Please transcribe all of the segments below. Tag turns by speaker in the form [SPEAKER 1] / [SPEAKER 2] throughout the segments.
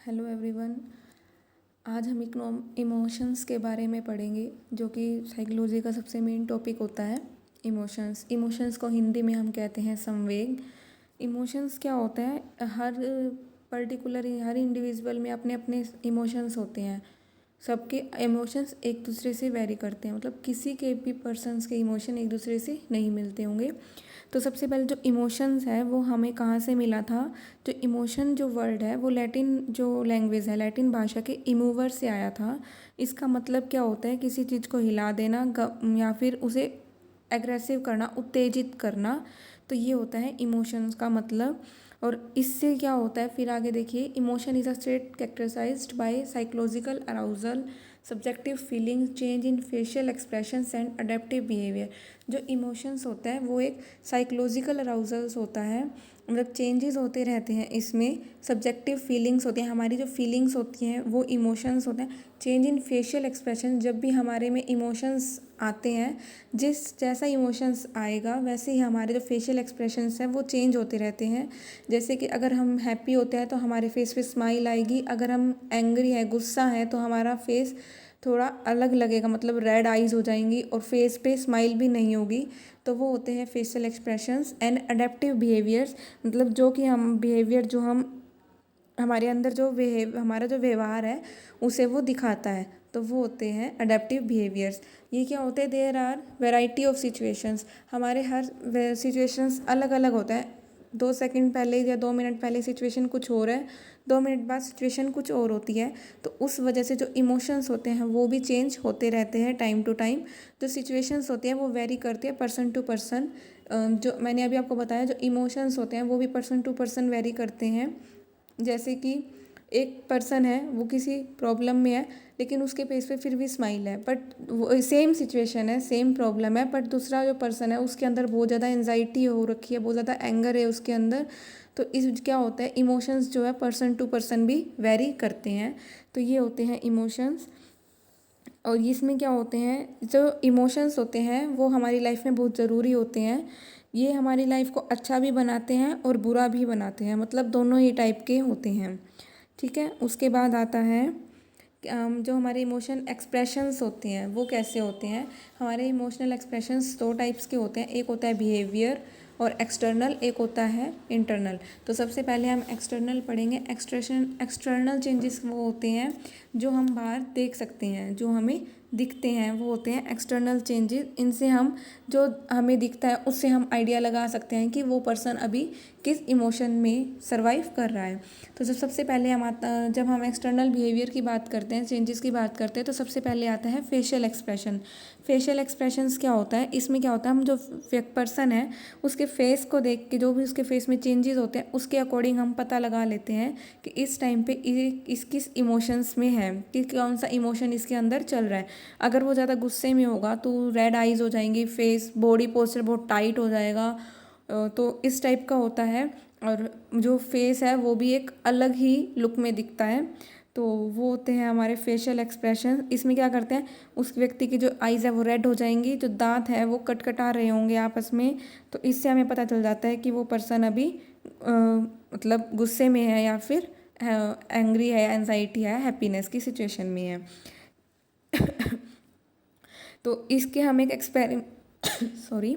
[SPEAKER 1] Hello everyone. आज हम emotions के बारे में पढ़ेंगे, जो कि साइकोलॉजी का सबसे मेन टॉपिक होता है। इमोशंस को हिंदी में हम कहते हैं संवेग। इमोशंस क्या होता है, हर इंडिविजुअल में अपने अपने इमोशंस होते हैं। सबके इमोशंस एक दूसरे से वेरी करते हैं, मतलब किसी के भी पर्सन्स के इमोशन एक दूसरे से नहीं मिलते होंगे। तो सबसे पहले जो इमोशंस है वो हमें कहाँ से मिला था। जो इमोशन जो वर्ड है वो लैटिन जो लैंग्वेज है, लैटिन भाषा के इमूवर से आया था। इसका मतलब क्या होता है, किसी चीज़ को हिला देना या फिर उसे एग्रेसिव करना, उत्तेजित करना। तो ये होता है इमोशंस का मतलब। और इससे क्या होता है फिर आगे देखिए, emotion is a state characterised by psychological arousal, subjective feeling, change in facial expressions and adaptive behaviour. जो इमोशंस होता है वो एक साइकोलॉजिकल अराउजल्स होता है, मतलब चेंजेस होते रहते हैं इसमें। सब्जेक्टिव फीलिंग्स होती हैं, हमारी जो फीलिंग्स होती हैं वो इमोशंस होते हैं। चेंज इन फेशियल एक्सप्रेशन, जब भी हमारे में इमोशंस आते हैं, जिस जैसा इमोशंस आएगा वैसे ही हमारे जो फेशियल एक्सप्रेशंस हैं वो चेंज होते रहते हैं। जैसे कि अगर हम हैप्पी होते हैं तो हमारे फेस पे स्माइल आएगी, अगर हम एंग्री है, गुस्सा है, तो हमारा फेस थोड़ा अलग लगेगा, मतलब रेड आइज़ हो जाएंगी और फेस पे स्माइल भी नहीं होगी। तो वो होते हैं facial expressions. And adaptive behaviours, मतलब जो कि हम बिहेवियर जो हम हमारे अंदर जो हमारा जो व्यवहार है उसे वो दिखाता है, तो वो होते हैं अडेप्टिव बिहेवियर्स। ये क्या होते हैं, there are variety of situations. हमारे हर सिचुएशंस अलग अलग होता है। 2 सेकंड पहले या 2 मिनट पहले सिचुएशन कुछ और है, 2 मिनट बाद सिचुएशन कुछ और होती है। तो उस वजह से जो इमोशंस होते हैं वो भी चेंज होते रहते हैं टाइम टू टाइम। जो सिचुएशंस होती हैं वो वेरी करती है पर्सन टू पर्सन। जो मैंने अभी आपको बताया, जो इमोशंस होते हैं वो भी पर्सन टू पर्सन वेरी करते हैं। जैसे कि एक पर्सन है, वो किसी प्रॉब्लम में है लेकिन उसके फेस पे फिर भी स्माइल है, बट वो सेम सिचुएशन है, सेम प्रॉब्लम है, बट दूसरा जो पर्सन है उसके अंदर बहुत ज़्यादा एंजाइटी हो रखी है, बहुत ज़्यादा एंगर है उसके अंदर। तो इस क्या होता है, इमोशंस जो है पर्सन टू पर्सन भी वेरी करते हैं। तो ये होते हैं इमोशंस। और इसमें क्या होते हैं, जो इमोशंस होते हैं वो हमारी लाइफ में बहुत ज़रूरी होते हैं। ये हमारी लाइफ को अच्छा भी बनाते हैं और बुरा भी बनाते हैं, मतलब दोनों ही टाइप के होते हैं। ठीक है, उसके बाद आता है जो हमारे इमोशन एक्सप्रेशंस होते हैं वो कैसे होते हैं। हमारे इमोशनल एक्सप्रेशंस 2 टाइप्स के होते हैं, एक होता है बिहेवियर और एक्सटर्नल, एक होता है इंटरनल। तो सबसे पहले हम एक्सटर्नल पढ़ेंगे। एक्सटर्नल चेंजेस वो होते हैं जो हम बाहर देख सकते हैं, जो हमें दिखते हैं, वो होते हैं एक्सटर्नल चेंजेस। इनसे हम जो हमें दिखता है उससे हम आइडिया लगा सकते हैं कि वो पर्सन अभी किस इमोशन में सरवाइव कर रहा है। तो सबसे पहले जब हम एक्सटर्नल बिहेवियर की बात करते हैं, चेंजेस की बात करते हैं, तो सबसे पहले आता है फेशियल एक्सप्रेशन। फेशियल एक्सप्रेशंस क्या होता है, इसमें क्या होता है, हम जो पर्सन है उसके फेस को देख के, जो भी उसके फेस में चेंजेस होते हैं उसके अकॉर्डिंग हम पता लगा लेते हैं कि इस टाइम पे इस किस इमोशंस में है, कि कौन सा इमोशन इसके अंदर चल रहा है। अगर वो ज़्यादा गुस्से में होगा तो रेड आइज़ हो जाएंगी, फेस बॉडी पोस्चर बहुत टाइट हो जाएगा। तो इस टाइप का होता है। और जो फेस है वो भी एक अलग ही लुक में दिखता है। तो वो होते हैं हमारे फेशियल एक्सप्रेशन। इसमें क्या करते हैं, उस व्यक्ति की जो आइज़ है वो रेड हो जाएंगी, जो दांत है वो कटकटा रहे होंगे आपस में। तो इससे हमें पता चल जाता है कि वो पर्सन अभी मतलब गुस्से में है या फिर एंग्री है, एंजाइटी है, हैप्पीनेस की सिचुएशन में है। तो इसके हम एक सॉरी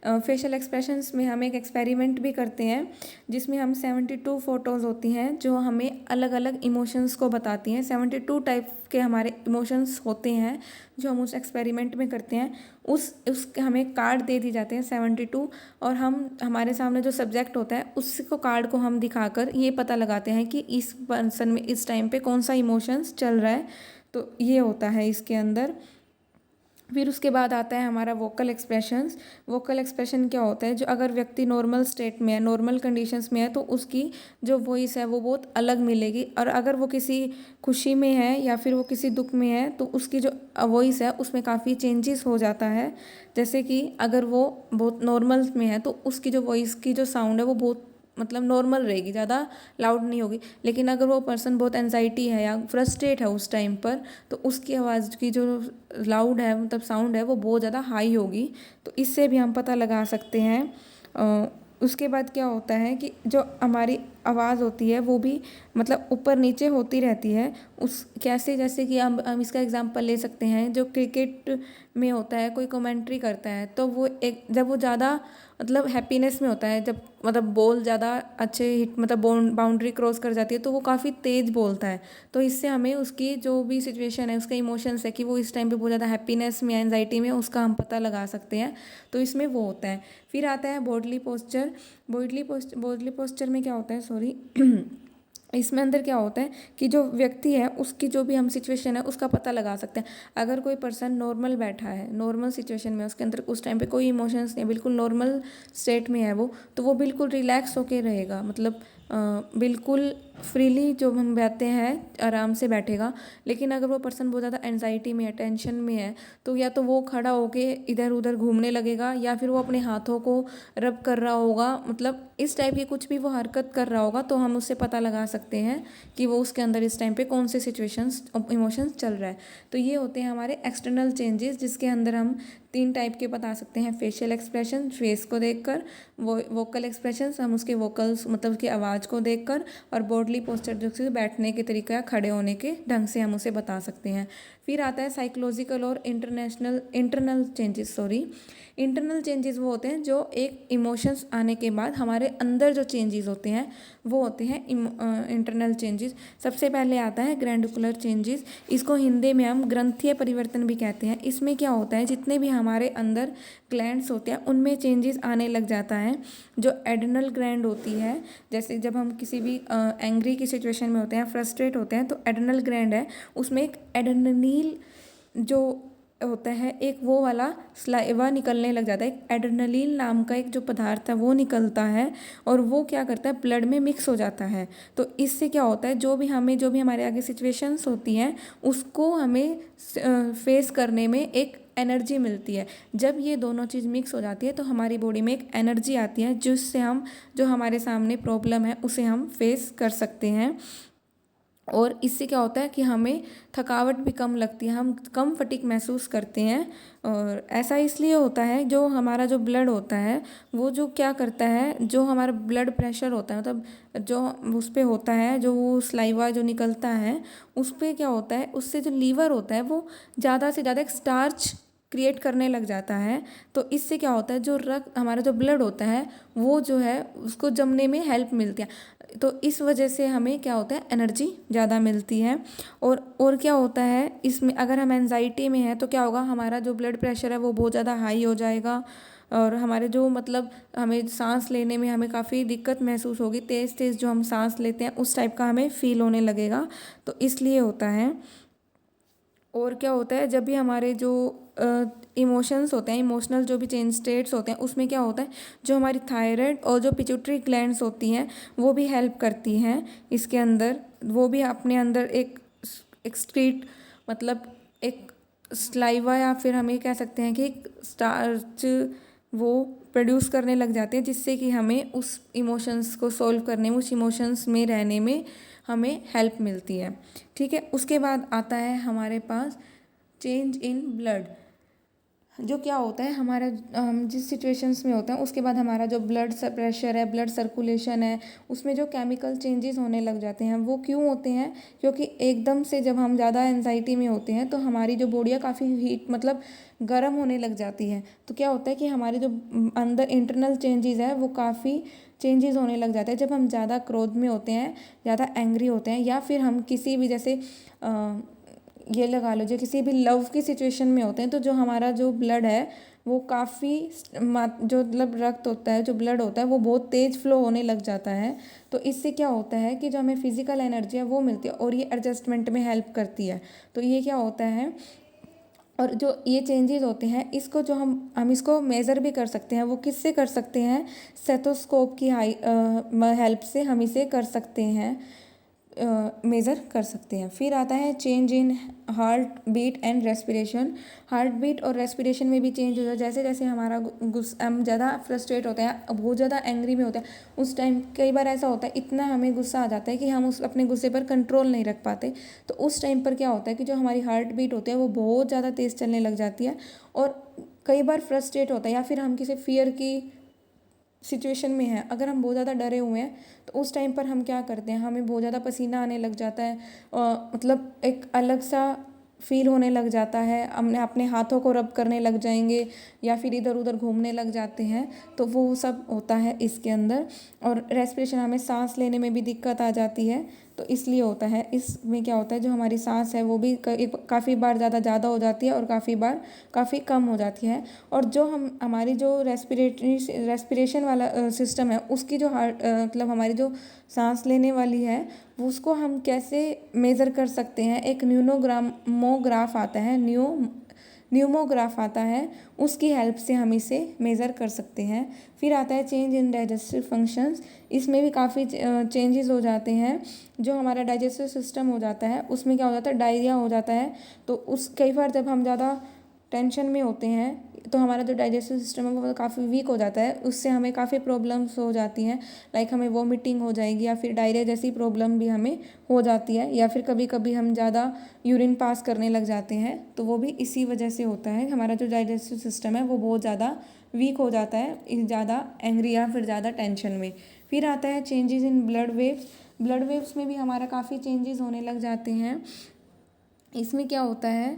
[SPEAKER 1] फेशियल एक्सप्रेशंस में हम एक एक्सपेरिमेंट भी करते हैं, जिसमें हम 72 फ़ोटोज़ होती हैं जो हमें अलग अलग इमोशंस को बताती हैं। 72 टाइप के हमारे इमोशंस होते हैं जो हम उस एक्सपेरिमेंट में करते हैं। उसके हमें कार्ड दे दी जाते हैं 72, और हम हमारे सामने जो सब्जेक्ट होता है उसको कार्ड को हम दिखाकर ये पता लगाते हैं कि इस पर्सन में इस टाइम पे कौन सा इमोशंस चल रहा है। तो ये होता है इसके अंदर। फिर उसके बाद आता है हमारा वोकल एक्सप्रेशंस। वोकल एक्सप्रेशन क्या होता है, जो अगर व्यक्ति नॉर्मल स्टेट में है, नॉर्मल कंडीशंस में है, तो उसकी जो वॉइस है वो बहुत अलग मिलेगी। और अगर वो किसी खुशी में है या फिर वो किसी दुख में है तो उसकी जो वॉइस है उसमें काफ़ी चेंजेस हो जाता है। जैसे कि अगर वो बहुत नॉर्मल में है तो उसकी जो वॉइस की जो साउंड है वो बहुत मतलब नॉर्मल रहेगी, ज़्यादा लाउड नहीं होगी। लेकिन अगर वो पर्सन बहुत एनजाइटी है या फ्रस्ट्रेट है उस टाइम पर, तो उसकी आवाज़ की जो लाउड है, मतलब साउंड है, वो बहुत ज़्यादा हाई होगी। तो इससे भी हम पता लगा सकते हैं। उसके बाद क्या होता है कि जो हमारी आवाज़ होती है वो भी मतलब ऊपर नीचे होती रहती है। उस कैसे, जैसे कि हम इसका एग्जांपल ले सकते हैं, जो क्रिकेट में होता है, कोई कमेंट्री करता है तो वो एक जब वो ज़्यादा मतलब हैप्पीनेस में होता है, जब मतलब बॉल ज़्यादा अच्छे हिट मतलब बाउंड्री क्रॉस कर जाती है तो वो काफ़ी तेज़ बोलता है। तो इससे हमें उसकी जो भी सिचुएशन है, उसका इमोशंस है कि वो इस टाइम पे बहुत ज़्यादा हैप्पीनेस में, एंजाइटी में, उसका हम पता लगा सकते हैं। तो इसमें वो होता है। फिर आता है बॉडली पोस्चर। बॉडली पोस्चर में क्या होता है, सॉरी इसमें अंदर क्या होता है कि जो व्यक्ति है उसकी जो भी हम सिचुएशन है उसका पता लगा सकते हैं। अगर कोई पर्सन नॉर्मल बैठा है, नॉर्मल सिचुएशन में, उसके अंदर उस टाइम पे कोई इमोशंस नहीं, बिल्कुल नॉर्मल स्टेट में है वो, तो वो बिल्कुल रिलैक्स होके रहेगा, मतलब बिल्कुल फ्रीली जो हम बैठते हैं आराम से बैठेगा। लेकिन अगर वो पर्सन बहुत ज़्यादा एनजाइटी में है, टेंशन में है, तो या तो वो खड़ा होके इधर उधर घूमने लगेगा या फिर वो अपने हाथों को रब कर रहा होगा, मतलब इस टाइप की कुछ भी वो हरकत कर रहा होगा, तो हम उससे पता लगा सकते हैं कि वो उसके अंदर इस टाइम पे कौन से सिचुएशंस इमोशंस चल रहा है। तो ये होते हैं हमारे एक्सटर्नल चेंजेस, जिसके अंदर हम 3 टाइप के बता सकते हैं। फेशियल एक्सप्रेशन, फेस को देखकर, वो वोकल एक्सप्रेशंस, हम उसके वोकल्स मतलब उसकी आवाज़ को देखकर, और बॉडली पोस्चर जो कि बैठने के तरीका या खड़े होने के ढंग से हम उसे बता सकते हैं। फिर आता है साइकोलॉजिकल और इंटरनल चेंजेस। इंटरनल चेंजेस वो होते हैं जो एक इमोशंस आने के बाद हमारे अंदर जो चेंजेस होते हैं वो होते हैं इंटरनल चेंजेस। सबसे पहले आता है ग्रैंडिकुलर चेंजेस। इसको हिंदी में हम ग्रंथीय परिवर्तन भी कहते हैं। इसमें क्या होता है, जितने भी हमारे अंदर ग्लैंड्स होते हैं उनमें चेंजेस आने लग जाता है। जो एड्रिनल ग्लैंड होती है, जैसे जब हम किसी भी एंग्री की सिचुएशन में होते हैं, फ्रस्ट्रेट होते हैं, तो एड्रिनल ग्लैंड है, उसमें एक एड्रेनलिन जो होता है, एक वो वाला स्लाइवा निकलने लग जाता है। एक एड्रेनलिन नाम का एक जो पदार्थ है वो निकलता है, और वो क्या करता है, ब्लड में मिक्स हो जाता है। तो इससे क्या होता है, जो भी हमारे आगे सिचुएशंस होती हैं उसको हमें फेस करने में एक एनर्जी मिलती है। जब ये दोनों चीज़ मिक्स हो जाती है तो हमारी बॉडी में एक एनर्जी आती है, जिससे हम जो हमारे सामने प्रॉब्लम है उसे हम फेस कर सकते हैं। और इससे क्या होता है कि हमें थकावट भी कम लगती है, हम कम फटीग महसूस करते हैं। और ऐसा इसलिए होता है, जो हमारा जो ब्लड होता है वो जो क्या करता है, जो हमारा ब्लड प्रेशर होता है, मतलब जो उस पर होता है, जो वो स्लाइवा जो निकलता है उस पर क्या होता है, उससे जो लीवर होता है वो ज़्यादा से ज़्यादा एक स्टार्च क्रिएट करने लग जाता है। तो इससे क्या होता है, जो रक्त हमारा जो ब्लड होता है वो जो है उसको जमने में हेल्प मिलती है। तो इस वजह से हमें क्या होता है, एनर्जी ज़्यादा मिलती है। और क्या होता है इसमें, अगर हम एंजाइटी में हैं तो क्या होगा, हमारा जो ब्लड प्रेशर है वो बहुत ज़्यादा हाई हो जाएगा, और हमारे जो मतलब हमें सांस लेने में हमें काफ़ी दिक्कत महसूस होगी, तेज़ तेज़ जो हम सांस लेते हैं उस टाइप का हमें फील होने लगेगा। तो इसलिए होता है। और क्या होता है, जब भी हमारे जो इमोशंस होते हैं, इमोशनल जो भी चेंज स्टेट्स होते हैं, उसमें क्या होता है, जो हमारी थायराइड और जो पिट्यूटरी ग्लैंड्स होती हैं वो भी हेल्प करती हैं इसके अंदर। वो भी अपने अंदर एक एक्सक्रीट मतलब एक स्लाइवा, या फिर हम ये कह सकते हैं कि एक स्टार्च वो प्रोड्यूस करने लग जाते हैं, जिससे कि हमें उस इमोशंस को सॉल्व करने में, उस इमोशंस में रहने में हमें हेल्प मिलती है। ठीक है। उसके बाद आता है हमारे पास चेंज इन ब्लड। जो क्या होता है, हमारा हम जिस सिचुएशंस में होते हैं उसके बाद हमारा जो ब्लड प्रेशर है, ब्लड सर्कुलेशन है, उसमें जो केमिकल चेंजेस होने लग जाते हैं। वो क्यों होते हैं, क्योंकि एकदम से जब हम ज़्यादा एंजाइटी में होते हैं तो हमारी जो बॉडी है काफ़ी हीट मतलब गर्म होने लग जाती है। तो क्या होता है कि हमारे जो अंदर इंटरनल चेंजेस है वो काफ़ी चेंजेस होने लग जाते हैं जब हम ज़्यादा क्रोध में होते हैं, ज़्यादा एंग्री होते हैं, या फिर हम किसी भी जैसे ये लगा लो जो किसी भी लव की सिचुएशन में होते हैं। तो जो हमारा जो ब्लड है वो काफ़ी जो मतलब रक्त होता है, जो ब्लड होता है वो बहुत तेज़ फ्लो होने लग जाता है। तो इससे क्या होता है कि जो हमें फिजिकल एनर्जी है वो मिलती है, और ये एडजस्टमेंट में हेल्प करती है। तो ये क्या होता है, और जो ये चेंजेस होते हैं इसको जो हम इसको मेज़र भी कर सकते हैं। वो किससे कर सकते हैं, स्टेथोस्कोप की हेल्प से हम इसे कर सकते हैं, मेज़र कर सकते हैं। फिर आता है change in heart beat and respiration. Heart beat और रेस्पिरेशन में भी चेंज होता है। जैसे जैसे हमारा हम ज़्यादा फ्रस्ट्रेट होते हैं, बहुत ज़्यादा एंग्री में होते हैं, उस टाइम कई बार ऐसा होता है, इतना हमें गुस्सा आ जाता है कि हम उस अपने गुस्से पर कंट्रोल नहीं रख पाते। तो उस टाइम पर क्या होता है कि जो हमारी हार्ट बीट होती है वो बहुत ज़्यादा तेज़ चलने लग जाती है, और कई बार फ्रस्ट्रेट होता है, या फिर हम किसी फियर की सिचुएशन में हैं, अगर हम बहुत ज़्यादा डरे हुए हैं तो उस टाइम पर हम क्या करते हैं, हमें बहुत ज़्यादा पसीना आने लग जाता है, मतलब एक अलग सा फील होने लग जाता है, हमने अपने हाथों को रब करने लग जाएंगे या फिर इधर उधर घूमने लग जाते हैं। तो वो सब होता है इसके अंदर। और रेस्पिरेशन, हमें सांस लेने में भी दिक्कत आ जाती है, तो इसलिए होता है। इसमें क्या होता है, जो हमारी सांस है वो भी काफ़ी बार ज़्यादा हो जाती है और काफ़ी बार काफ़ी कम हो जाती है। और जो हमारी जो रेस्पिरेशन वाला सिस्टम है, उसकी जो मतलब हमारी जो सांस लेने वाली है, वो उसको हम कैसे मेज़र कर सकते हैं, एक न्यूमोग्राफ आता है, न्यूमोग्राफ आता है, उसकी हेल्प से हम इसे मेज़र कर सकते हैं। फिर आता है चेंज इन डाइजेस्टिव फंक्शंस। इसमें भी काफ़ी चेंजेस हो जाते हैं। जो हमारा डाइजेस्टिव सिस्टम हो जाता है उसमें क्या हो जाता है, डायरिया हो जाता है। तो उस कई बार जब हम ज़्यादा टेंशन में होते हैं तो हमारा जो डाइजेस्टिव सिस्टम है वो काफ़ी वीक हो जाता है, उससे हमें काफ़ी प्रॉब्लम्स हो जाती हैं। लाइक हमें वॉमिटिंग हो जाएगी या फिर डायरिया जैसी प्रॉब्लम भी हमें हो जाती है, या फिर कभी कभी हम ज़्यादा यूरिन पास करने लग जाते हैं, तो वो भी इसी वजह से होता है। हमारा जो डाइजेस्टिव सिस्टम है वो बहुत ज़्यादा वीक हो जाता है ज़्यादा एंग्री या फिर ज़्यादा टेंशन में। फिर आता है changes in blood waves. Blood waves में भी हमारा काफ़ी चेंजेस होने लग जाते हैं। इसमें क्या होता है,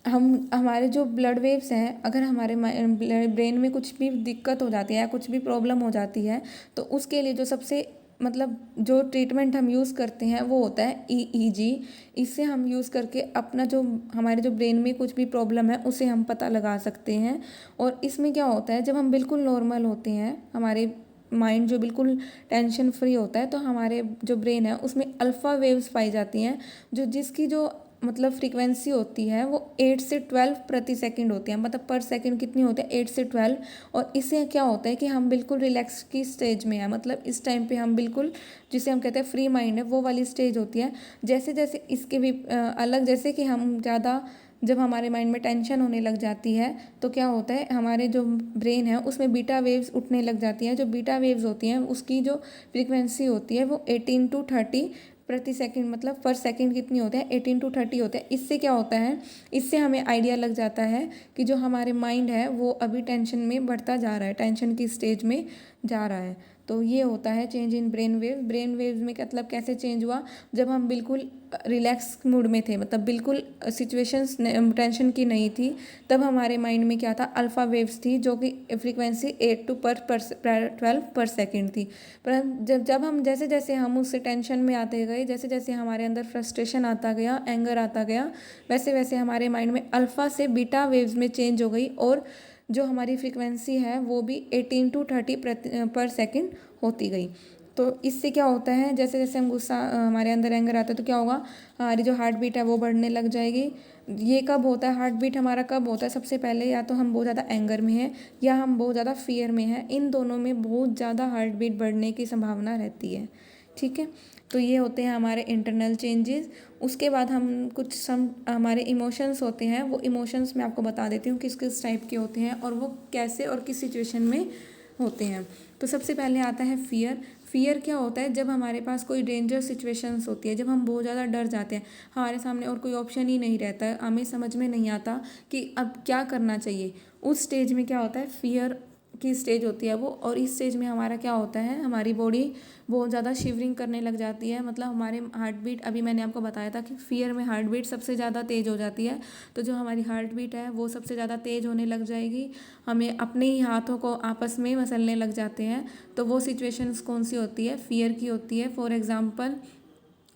[SPEAKER 1] हम हमारे जो ब्लड वेव्स हैं, अगर हमारे ब्रेन में कुछ भी दिक्कत हो जाती है या कुछ भी प्रॉब्लम हो जाती है, तो उसके लिए जो सबसे मतलब जो ट्रीटमेंट हम यूज़ करते हैं वो होता है ईईजी। इससे हम यूज़ करके अपना जो हमारे जो ब्रेन में कुछ भी प्रॉब्लम है उसे हम पता लगा सकते हैं। और इसमें क्या होता है, जब हम बिल्कुल नॉर्मल होते हैं, हमारे माइंड जो बिल्कुल टेंशन फ्री होता है, तो हमारे जो ब्रेन है उसमें अल्फ़ा वेव्स पाई जाती हैं, जिसकी जो मतलब फ्रीक्वेंसी होती है वो 8 से 12 प्रति सेकंड होती है। मतलब पर सेकंड कितनी होती है, 8 से 12। और इससे क्या होता है कि हम बिल्कुल रिलैक्स की स्टेज में हैं, मतलब इस टाइम पे हम बिल्कुल, जिसे हम कहते हैं फ्री माइंड है, वो वाली स्टेज होती है। जैसे जैसे इसके भी अलग, जैसे कि हम ज़्यादा जब हमारे माइंड में टेंशन होने लग जाती है तो क्या होता है, हमारे जो ब्रेन है उसमें बीटा वेव्स उठने लग जाती हैं। जो बीटा वेव्स होती हैं उसकी जो फ्रीक्वेंसी होती है वो 18 to 30 प्रति सेकंड, मतलब पर सेकंड कितनी होते हैं, 18 to 30 होते हैं। इससे क्या होता है, इससे हमें आइडिया लग जाता है कि जो हमारे माइंड है वो अभी टेंशन में बढ़ता जा रहा है, टेंशन की स्टेज में जा रहा है। तो ये होता है change in brain wave. Brain waves में मतलब कैसे चेंज हुआ, जब हम बिल्कुल रिलैक्स मूड में थे, मतलब बिल्कुल सिचुएशंस टेंशन की नहीं थी, तब हमारे माइंड में क्या था, अल्फ़ा वेव्स थी, जो कि फ्रीक्वेंसी 8 to 12 पर सेकेंड थी। पर जब जब हम जैसे जैसे हम उससे टेंशन में आते गए, जैसे जैसे हमारे अंदर फ्रस्ट्रेशन आता गया, एंगर आता गया, वैसे वैसे हमारे माइंड में अल्फ़ा से बीटा वेव्स में चेंज हो गई, और जो हमारी फ्रीक्वेंसी है वो भी 18 to 30 पर सेकंड होती गई। तो इससे क्या होता है, जैसे जैसे हम गुस्सा हमारे अंदर एंगर आता है तो क्या होगा, हमारी जो हार्ट बीट है वो बढ़ने लग जाएगी। ये कब होता है, हार्ट बीट हमारा कब होता है, सबसे पहले या तो हम बहुत ज़्यादा एंगर में हैं या हम बहुत ज़्यादा फियर में हैं, इन दोनों में बहुत ज़्यादा हार्ट बीट बढ़ने की संभावना रहती है। ठीक है, तो ये होते हैं हमारे इंटरनल चेंजेस। उसके बाद हम हमारे इमोशंस होते हैं, वो इमोशंस मैं आपको बता देती हूँ किस किस टाइप के होते हैं और वो कैसे और किस सिचुएशन में होते हैं। तो सबसे पहले आता है फियर। फियर क्या होता है, जब हमारे पास कोई डेंजर सिचुएशंस होती है, जब हम बहुत ज़्यादा डर जाते हैं, हमारे सामने और कोई ऑप्शन ही नहीं रहता है, हमें समझ में नहीं आता कि अब क्या करना चाहिए, उस स्टेज में क्या होता है, फियर की स्टेज होती है वो। और इस स्टेज में हमारा क्या होता है, हमारी बॉडी बहुत ज़्यादा शिवरिंग करने लग जाती है, मतलब हमारे हार्ट बीट, अभी मैंने आपको बताया था कि फियर में हार्ट बीट सबसे ज़्यादा तेज़ हो जाती है, तो जो हमारी हार्ट बीट है वो सबसे ज़्यादा तेज़ होने लग जाएगी, हमें अपने ही हाथों को आपस में मसलने लग जाते हैं। तो वो सिचुएशंस कौन सी होती है, फियर की होती है। For example,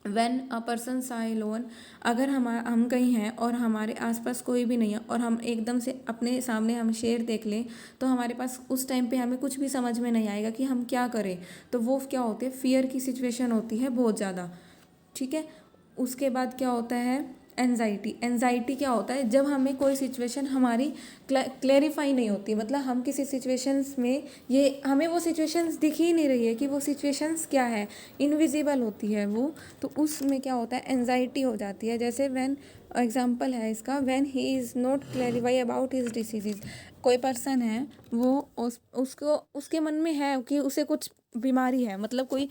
[SPEAKER 1] when a person Sai loan, अगर हम कहीं हैं और हमारे आसपास कोई भी नहीं है और हम एकदम से अपने सामने हम शेर देख लें, तो हमारे पास उस टाइम पे हमें कुछ भी समझ में नहीं आएगा कि हम क्या करें। तो वो क्या होती है, फियर की सिचुएशन होती है बहुत ज़्यादा। ठीक है, उसके बाद क्या होता है, एनजाइटी। एनजाइटी क्या होता है, जब हमें कोई सिचुएशन हमारी क्लैरिफाई नहीं होती, मतलब हम किसी सिचुएशंस में, ये हमें वो सिचुएशंस दिख ही नहीं रही है कि वो सिचुएशंस क्या है, इनविजिबल होती है वो, तो उसमें क्या होता है, एनजाइटी हो जाती है। जैसे व्हेन, एग्जांपल है इसका, when he is not clarify about his disease. कोई पर्सन है, वो उसको उसके मन में है कि उसे कुछ बीमारी है, मतलब कोई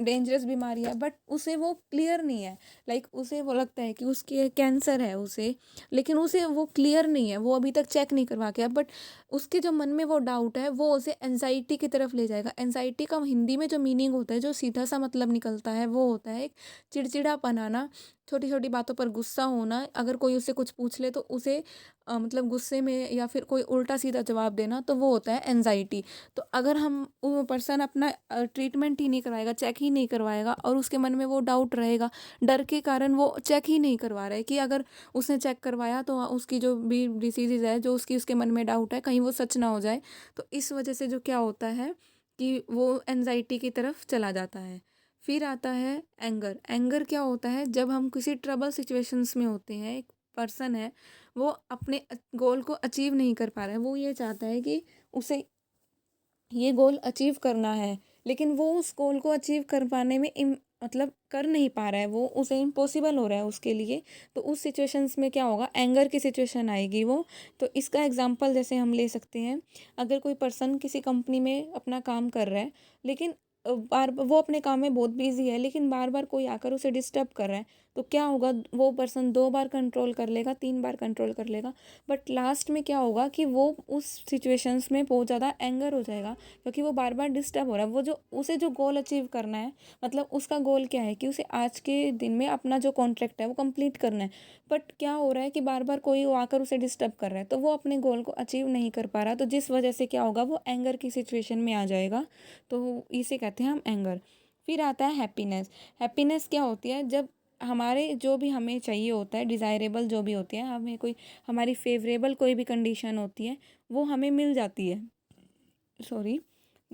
[SPEAKER 1] डेंजरस बीमारी है, बट उसे वो क्लियर नहीं है। लाइक उसे वो लगता है कि उसके कैंसर है उसे, लेकिन उसे वो क्लियर नहीं है, वो अभी तक चेक नहीं करवा के, बट उसके जो मन में वो डाउट है वो उसे एनजाइटी की तरफ ले जाएगा। एनजाइटी का हिंदी में जो मीनिंग होता है, जो सीधा सा मतलब निकलता है, वो होता है एक चिड़चिड़ापन आना, छोटी छोटी बातों पर गुस्सा होना, अगर कोई उससे कुछ पूछ ले तो उसे मतलब गुस्से में या फिर कोई उल्टा सीधा जवाब देना, तो वो होता है एनजाइटी। तो अगर हम वो पर्सन अपना ट्रीटमेंट ही नहीं करवाएगा, चेक ही नहीं करवाएगा, और उसके मन में वो डाउट रहेगा, डर के कारण वो चेक ही नहीं करवा रहा है कि अगर उसने चेक करवाया तो उसकी जो भी डिसीज़ है, जो उसके मन में डाउट है, कहीं वो सच ना हो जाए। तो इस वजह से जो क्या होता है कि वो एनजाइटी की तरफ चला जाता है। फिर आता है एंगर। एंगर क्या होता है, जब हम किसी ट्रबल सिचुएशंस में होते हैं, एक पर्सन है वो अपने गोल को अचीव नहीं कर पा रहा है, वो ये चाहता है कि उसे ये गोल अचीव करना है, लेकिन वो उस गोल को अचीव कर पाने में मतलब कर नहीं पा रहा है, वो उसे इम्पॉसिबल हो रहा है उसके लिए। तो उस सिचुएशंस में क्या होगा, एंगर की सिचुएशन आएगी वो। तो इसका एग्जांपल जैसे हम ले सकते हैं, अगर कोई पर्सन किसी कंपनी में अपना काम कर रहा है, लेकिन बार वो अपने काम में बहुत बिजी है, लेकिन बार बार कोई आकर उसे डिस्टर्ब कर रहा है, तो क्या होगा, वो पर्सन 2 बार कंट्रोल कर लेगा, 3 बार कंट्रोल कर लेगा, बट लास्ट में क्या होगा कि वो उस सिचुएशंस में बहुत ज़्यादा एंगर हो जाएगा, क्योंकि वो बार बार डिस्टर्ब हो रहा है। वो जो उसे जो गोल अचीव करना है, मतलब उसका गोल क्या है कि उसे आज के दिन में अपना जो कॉन्ट्रैक्ट है वो कंप्लीट करना है, बट क्या हो रहा है कि बार बार कोई वो आकर उसे डिस्टर्ब कर रहा है, तो वो अपने गोल को अचीव नहीं कर पा रहा, तो जिस वजह से क्या होगा, वो एंगर की सिचुएशन में आ जाएगा। तो इसे कहते हैं हम एंगर। फिर आता है हैप्पीनेस। हैप्पीनेस क्या होती है, जब हमारे जो भी हमें चाहिए होता है, डिज़ायरेबल जो भी होती है, हमें कोई हमारी फेवरेबल कोई भी कंडीशन होती है, वो हमें मिल जाती है। Sorry,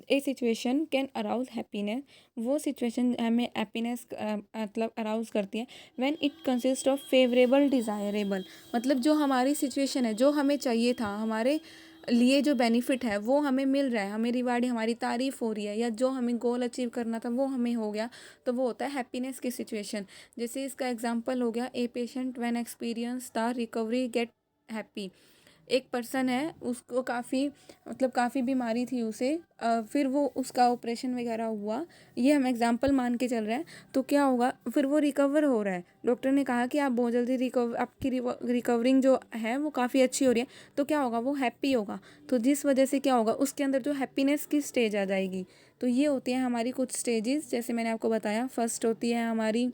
[SPEAKER 1] A situation can arouse happiness. वो सिचुएशन हमें हैप्पीनेस मतलब अराउज करती है when it consist of favourable desirable. मतलब जो हमारी सिचुएशन है, जो हमें चाहिए था, हमारे लिए जो बेनिफिट है वो हमें मिल रहा है, हमें रिवार्ड, हमारी तारीफ़ हो रही है, या जो हमें गोल अचीव करना था वो हमें हो गया, तो वो होता है हैप्पीनेस की सिचुएशन। जैसे इसका एग्जांपल हो गया, a patient when experience the recovery gate happy. एक पर्सन है, उसको काफ़ी मतलब काफ़ी बीमारी थी उसे, फिर वो उसका ऑपरेशन वगैरह हुआ, ये हम एग्जांपल मान के चल रहे हैं। तो क्या होगा, फिर वो रिकवर हो रहा है, डॉक्टर ने कहा कि आप बहुत जल्दी आपकी रिकवरिंग जो है वो काफ़ी अच्छी हो रही है, तो क्या होगा, वो हैप्पी होगा। तो जिस वजह से क्या होगा, उसके अंदर जो हैप्पीनेस की स्टेज आ जाएगी। तो ये होती है हमारी कुछ स्टेजेस, जैसे मैंने आपको बताया, फर्स्ट होती है हमारी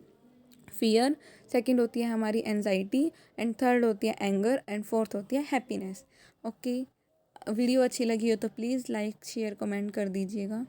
[SPEAKER 1] फियर, सेकंड होती है हमारी एनजाइटी, एंड थर्ड होती है एंगर, एंड फोर्थ होती है हैप्पीनेस। ओके, वीडियो अच्छी लगी हो तो प्लीज़ लाइक शेयर कमेंट कर दीजिएगा।